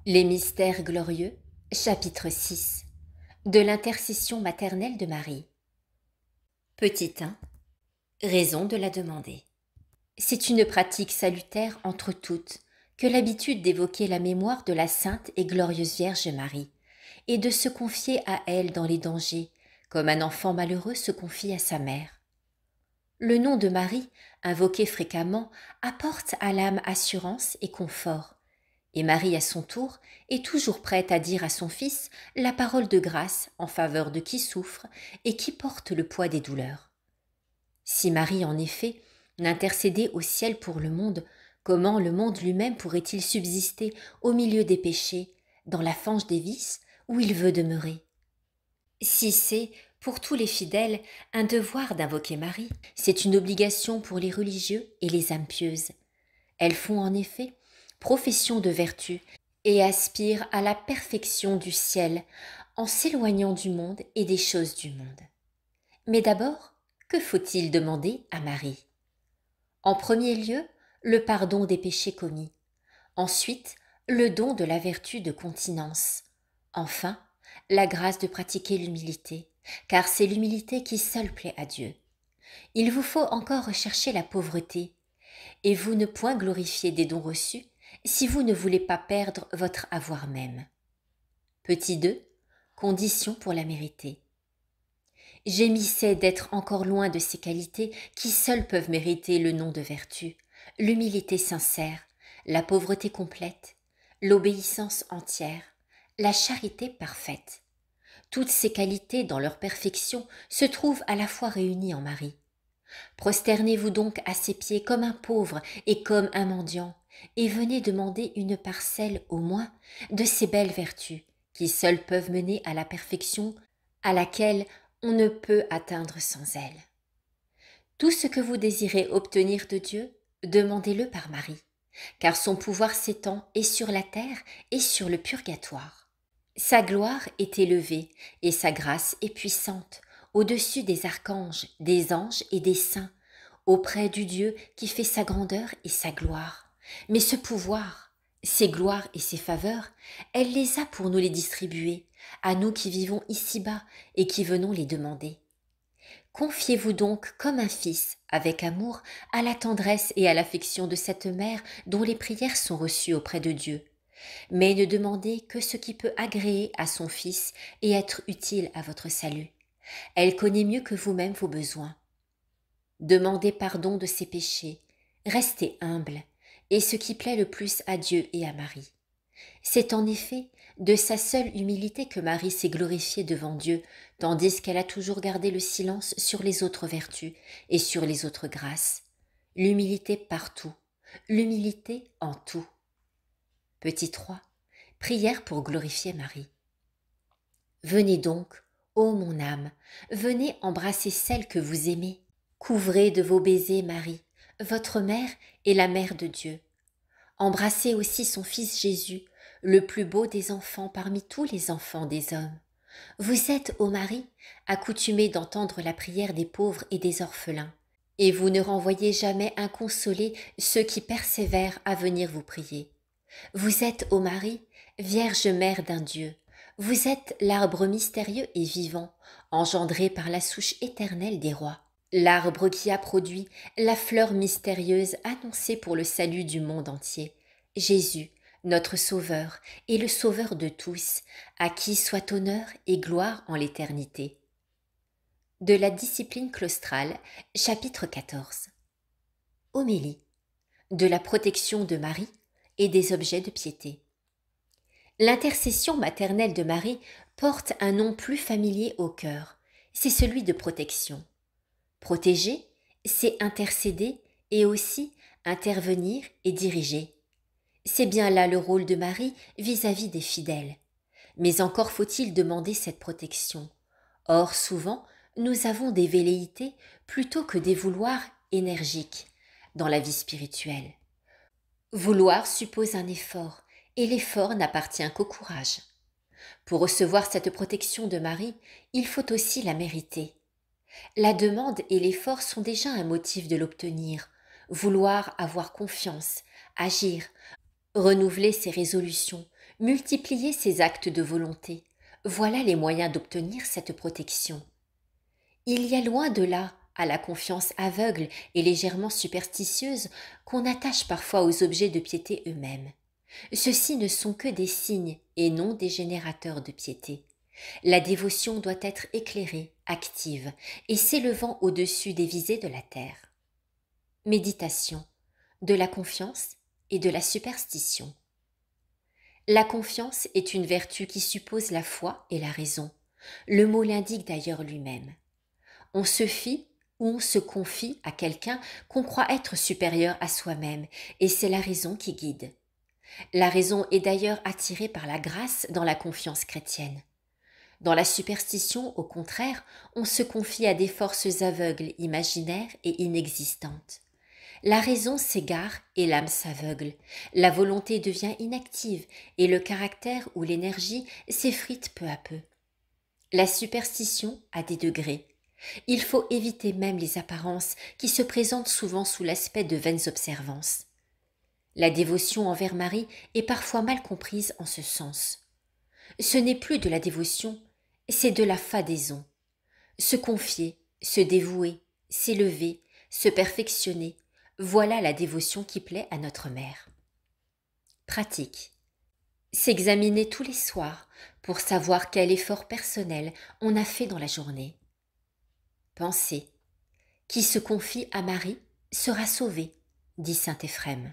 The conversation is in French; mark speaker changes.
Speaker 1: Les mystères glorieux, chapitre 6. De l'intercession maternelle de Marie. Petit 1. Raison de la demander. C'est une pratique salutaire entre toutes que l'habitude d'évoquer la mémoire de la sainte et glorieuse Vierge Marie, et de se confier à elle dans les dangers, comme un enfant malheureux se confie à sa mère. Le nom de Marie, invoqué fréquemment, apporte à l'âme assurance et confort. Et Marie, à son tour, est toujours prête à dire à son Fils la parole de grâce en faveur de qui souffre et qui porte le poids des douleurs. Si Marie, en effet, n'intercédait au ciel pour le monde, comment le monde lui-même pourrait-il subsister au milieu des péchés, dans la fange des vices, où il veut demeurer? Si c'est, pour tous les fidèles, un devoir d'invoquer Marie, c'est une obligation pour les religieux et les âmes pieuses. Elles font en effet profession de vertu et aspirent à la perfection du ciel en s'éloignant du monde et des choses du monde. Mais d'abord, que faut-il demander à Marie? En premier lieu, le pardon des péchés commis. Ensuite, le don de la vertu de continence. Enfin, la grâce de pratiquer l'humilité, car c'est l'humilité qui seule plaît à Dieu. Il vous faut encore rechercher la pauvreté, et vous ne point glorifier des dons reçus si vous ne voulez pas perdre votre avoir même. Petit 2. Conditions pour la mériter. J'émissais d'être encore loin de ces qualités qui seules peuvent mériter le nom de vertu, l'humilité sincère, la pauvreté complète, l'obéissance entière, la charité parfaite. Toutes ces qualités, dans leur perfection, se trouvent à la fois réunies en Marie. Prosternez-vous donc à ses pieds comme un pauvre et comme un mendiant, et venez demander une parcelle au moins de ces belles vertus qui seules peuvent mener à la perfection à laquelle on ne peut atteindre sans elles. Tout ce que vous désirez obtenir de Dieu, demandez-le par Marie, car son pouvoir s'étend et sur la terre et sur le purgatoire. Sa gloire est élevée et sa grâce est puissante, au-dessus des archanges, des anges et des saints, auprès du Dieu qui fait sa grandeur et sa gloire. Mais ce pouvoir, ses gloires et ses faveurs, elle les a pour nous les distribuer, à nous qui vivons ici-bas et qui venons les demander. Confiez-vous donc comme un fils, avec amour, à la tendresse et à l'affection de cette mère dont les prières sont reçues auprès de Dieu. Mais ne demandez que ce qui peut agréer à son Fils et être utile à votre salut. Elle connaît mieux que vous-même vos besoins. Demandez pardon de ses péchés, restez humble, et ce qui plaît le plus à Dieu et à Marie. C'est en effet de sa seule humilité que Marie s'est glorifiée devant Dieu, tandis qu'elle a toujours gardé le silence sur les autres vertus et sur les autres grâces. L'humilité partout, l'humilité en tout. Petit 3. Prière pour glorifier Marie. Venez donc, ô mon âme, venez embrasser celle que vous aimez. Couvrez de vos baisers Marie, votre mère et la mère de Dieu. Embrassez aussi son Fils Jésus, le plus beau des enfants parmi tous les enfants des hommes. Vous êtes, ô Marie, accoutumée d'entendre la prière des pauvres et des orphelins, et vous ne renvoyez jamais inconsolés ceux qui persévèrent à venir vous prier. Vous êtes, ô Marie, Vierge Mère d'un Dieu. Vous êtes l'arbre mystérieux et vivant, engendré par la souche éternelle des rois. L'arbre qui a produit la fleur mystérieuse annoncée pour le salut du monde entier. Jésus, notre Sauveur et le Sauveur de tous, à qui soit honneur et gloire en l'éternité. De la discipline claustrale, chapitre 14. Homélie. De la protection de Marie et des objets de piété. L'intercession maternelle de Marie porte un nom plus familier au cœur, c'est celui de protection. Protéger, c'est intercéder et aussi intervenir et diriger. C'est bien là le rôle de Marie vis-à-vis des fidèles. Mais encore faut-il demander cette protection. Or, souvent, nous avons des velléités plutôt que des vouloirs énergiques dans la vie spirituelle. Vouloir suppose un effort, et l'effort n'appartient qu'au courage. Pour recevoir cette protection de Marie, il faut aussi la mériter. La demande et l'effort sont déjà un motif de l'obtenir. Vouloir avoir confiance, agir, renouveler ses résolutions, Multiplier ses actes de volonté, voilà les moyens d'obtenir cette protection. Il y a loin de là, à la confiance aveugle et légèrement superstitieuse qu'on attache parfois aux objets de piété eux-mêmes. Ceux-ci ne sont que des signes et non des générateurs de piété. La dévotion doit être éclairée, active et s'élevant au-dessus des visées de la terre. Méditation, de la confiance et de la superstition. La confiance est une vertu qui suppose la foi et la raison. Le mot l'indique d'ailleurs lui-même. On se fie ou on se confie à quelqu'un qu'on croit être supérieur à soi-même, et c'est la raison qui guide. La raison est d'ailleurs attirée par la grâce dans la confiance chrétienne. Dans la superstition, au contraire, on se confie à des forces aveugles, imaginaires et inexistantes. La raison s'égare et l'âme s'aveugle, la volonté devient inactive et le caractère ou l'énergie s'effrite peu à peu. La superstition a des degrés. Il faut éviter même les apparences qui se présentent souvent sous l'aspect de vaines observances. La dévotion envers Marie est parfois mal comprise en ce sens. Ce n'est plus de la dévotion, c'est de la fadaison. Se confier, se dévouer, s'élever, se perfectionner, voilà la dévotion qui plaît à notre mère. Pratique. S'examiner tous les soirs pour savoir quel effort personnel on a fait dans la journée. Pensez. Qui se confie à Marie sera sauvé, dit saint Éphrem.